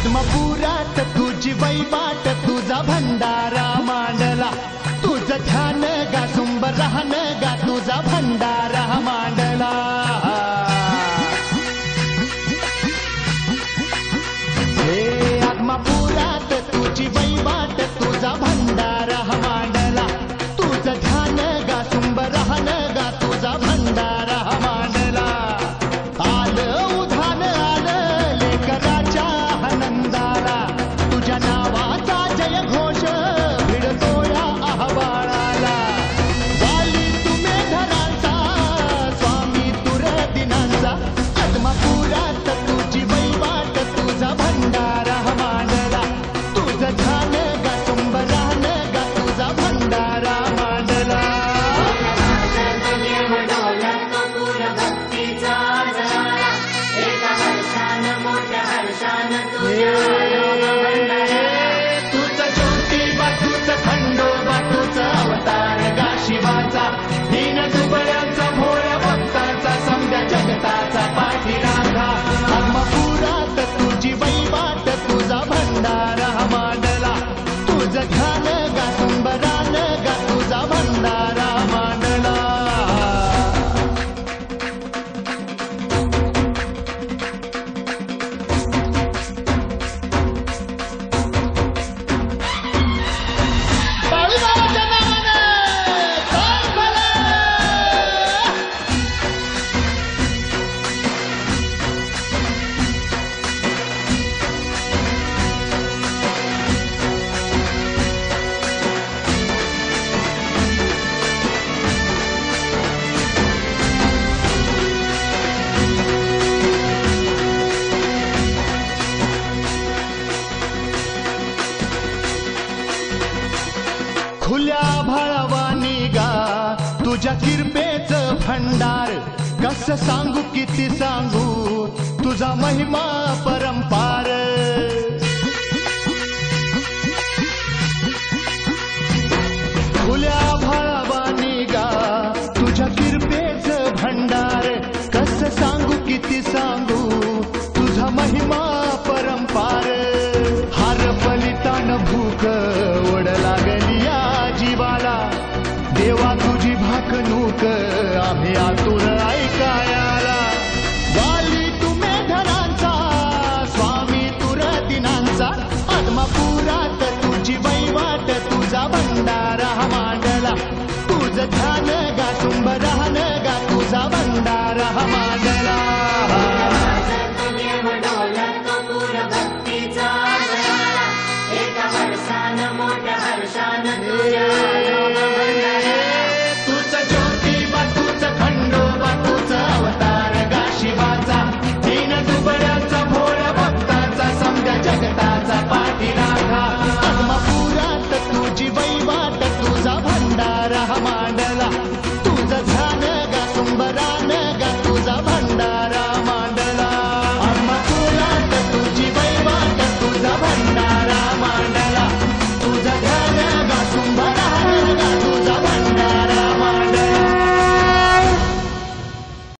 पद्मपुरात तुझी वैवाट तुझा भंडारा मांडला तुझं ध्यान गा सुंब राहन गा तुझा भंडारा मांडला हे आत्मापुरात तुझी वैवाट तुझा भंडारा मांडला तुझं ध्यान गा सुंब राहन गा तुझा भंडारा मांडला आलं उधान आलं लेकराच्या आनंदाला तुझ्या नावाचा जय घोष भिडतो या आव्हानाला वाली तुम्ही धरांचा स्वामी तुर दिनांचा आत्मापुरात तुझी वैवाट तुझा भंडारा मांडला तुझं ध्यान गा सुंब राहन गा तुझा भंडारा मांडला तुझं ज्योतिबा तुझं खंडोबा तुझं अवतार गा शिवाचा दीन दुबळ्यांचा भोळ भक्ताचा समद्या जगताचा पाठीराखा आत्मापुरात तुझी वैवाट तुझा भंडारा मांडला तुझं ध्यान गा सुंबरान गा तुझा भंडारा मांडला बाळूमामाच्या नावानं चाल भलं! खुल्या भाळवानी गा तुझ्या किरपेचं भंडार कसं सांगू किती सांगू तुझा महिमा परंपार खुल्या भाळवानी गा तुझ्या किरपेचं भंडार कसं सांगू किती सांगू तुझा महिमा परंपार हार फलितान भूक ओढ लागली या जीवाला देवा तुझी भाकणूक आम्ही आतो